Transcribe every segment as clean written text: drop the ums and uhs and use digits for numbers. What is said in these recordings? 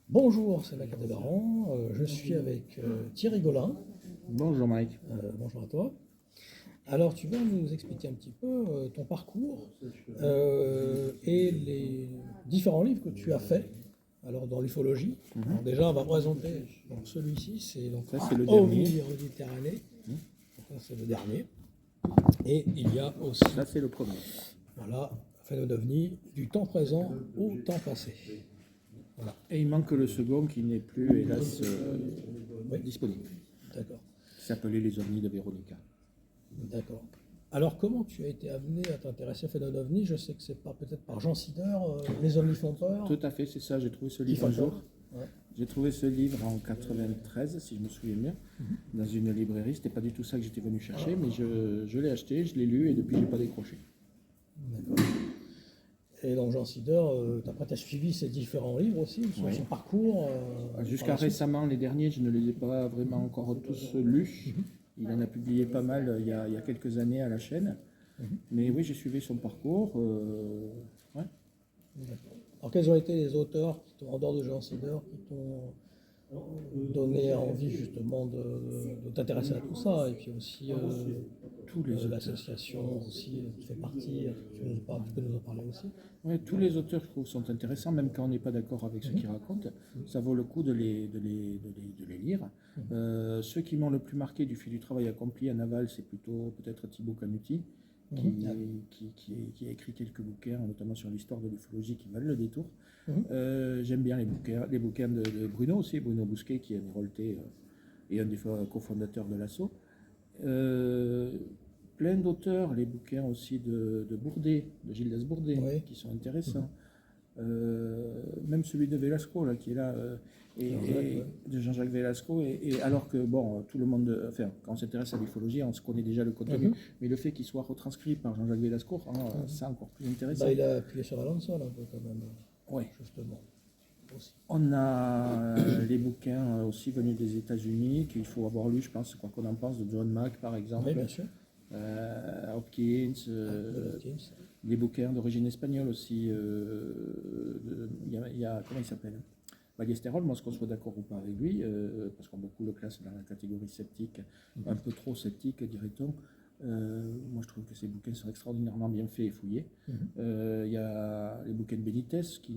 Bonjour, c'est Mac Adébaran. Je suis avec Thierry Golin. Bonjour Mike. Bonjour à toi. Alors, tu vas nous expliquer un petit peu ton parcours et les différents livres que tu as faits. Alors, dans l'ufologie. Alors, déjà, on va présenter donc, celui-ci, c'est donc Ça, c'est le dernier. OVNI Méditerranée. Ça, c'est le dernier. Et il y a aussi, Ça, c'est le premier. voilà, phénomène OVNI du temps présent au temps passé. Voilà. Et il manque le second qui n'est plus, hélas, disponible. D'accord. Qui s'appelait Les ovnis de Véronica. D'accord. Alors, comment tu as été amené à t'intéresser au phénomène OVNI? Je sais que c'est peut-être par Jean Sider, Les ovnis font peur. Tout à fait, c'est ça. J'ai trouvé ce livre un jour. Ouais. J'ai trouvé ce livre en 93, si je me souviens bien, dans une librairie. C'était pas du tout ça que j'étais venu chercher, mais je l'ai acheté, je l'ai lu et depuis, j'ai pas décroché. D'accord. Et donc, Jean Sider, après, tu as suivi ses différents livres aussi, son parcours. Jusqu'à récemment, les derniers, je ne les ai pas vraiment encore tous lus. Il en a publié pas mal il y a quelques années à la chaîne. Mais oui, j'ai suivi son parcours. Ouais. D'accord. Alors, quels ont été les auteurs qui t'ont, en dehors de Jean Sider, qui t'ont donné envie justement de t'intéresser à tout ça? Et puis aussi Tous les auteurs. l'association aussi qui fait partie, tu peux nous en parler aussi? Ouais, tous les auteurs, je trouve, sont intéressants, même quand on n'est pas d'accord avec ce qu'ils racontent. Ça vaut le coup de les lire. Ceux qui m'ont le plus marqué du fil du travail accompli en aval, c'est plutôt peut-être Thibaut Canuti, qui a écrit quelques bouquins, notamment sur l'histoire de l'ufologie, qui valent le détour. J'aime bien les bouquins de Bruno aussi, Bruno Bousquet, qui est un Héroltais et un des cofondateurs de l'ASSO. Plein d'auteurs, les bouquins aussi de Bourdet, de Gildas Bourdet, qui sont intéressants. Même celui de Velasco, là, qui est là, de Jean-Jacques Velasco. Et alors que, bon, tout le monde, enfin, quand on s'intéresse à l'ufologie, on se connaît déjà le contenu, mais le fait qu'il soit retranscrit par Jean-Jacques Velasco rend ça encore plus intéressant. Il a appuyé sur Alanson un peu quand même. Oui. Justement. Aussi. On a les bouquins aussi venus des États-Unis qu'il faut avoir lu, je pense, quoi qu'on en pense, de John Mack par exemple. Oui, bien sûr. Hopkins, des bouquins d'origine espagnole aussi. Il y a comment il s'appelle, Ballesteros, moi, qu'on soit d'accord ou pas avec lui, parce qu'on beaucoup le classe dans la catégorie sceptique, un peu trop sceptique, dirait-on. Moi, je trouve que ces bouquins sont extraordinairement bien faits et fouillés. Il y a les bouquins de Benitez qui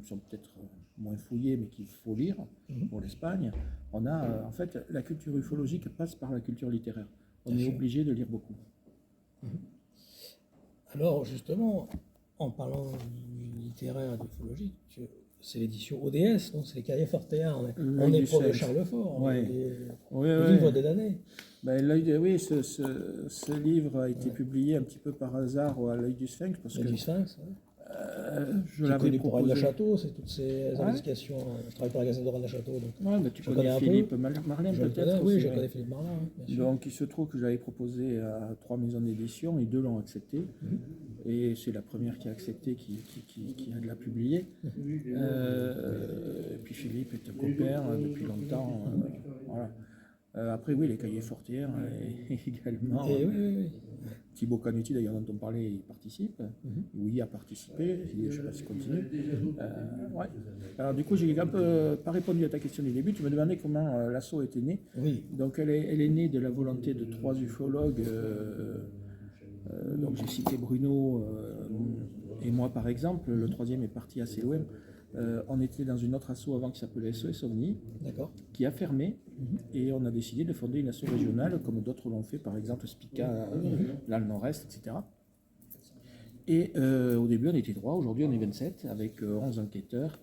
sont peut-être moins fouillés, mais qu'il faut lire pour l'Espagne. On a, en fait, la culture ufologique passe par la culture littéraire. On est obligé de lire beaucoup. Alors, justement, en parlant du littéraire et de l'ufologie, c'est l'édition ODS, donc c'est les cahiers Fortéens. On est pro de Charles Fort, le livre des damnés. Ben, oui, ce livre a été publié un petit peu par hasard à l'œil du Sphinx. Parce l'œil du Sphinx, je l'avais proposé. Pour Rennes Château, c'est toutes ces indications. Je travaille pour la Gazette de Rennes Château. Donc tu connais Philippe Marlin peut-être? Oui, je connais Philippe Marlin. Bien sûr. Donc il se trouve que j'avais proposé à 3 maisons d'édition et 2 l'ont accepté. Et c'est la première qui a accepté qui a de la publier. Et puis Philippe est un copain depuis longtemps. Voilà. Après, oui, les cahiers Fortières également. Oui. Thibaut Canuti, d'ailleurs, dont on parlait, il participe. Oui, il a participé. Je sais pas s'il continue. Ouais. Alors, du coup, j'ai un peu pas répondu à ta question du début. Tu me demandais comment l'ASSO était née. Oui. Donc, elle est née de la volonté de 3 ufologues. Donc, j'ai cité Bruno et moi, par exemple. Le troisième est parti assez loin. On était dans une autre asso avant qui s'appelait SOS OVNI, qui a fermé, et on a décidé de fonder une asso régionale, comme d'autres l'ont fait, par exemple Spica, là le Nord-Est, etc. Et au début on était 3, aujourd'hui on est 27, avec 11 enquêteurs,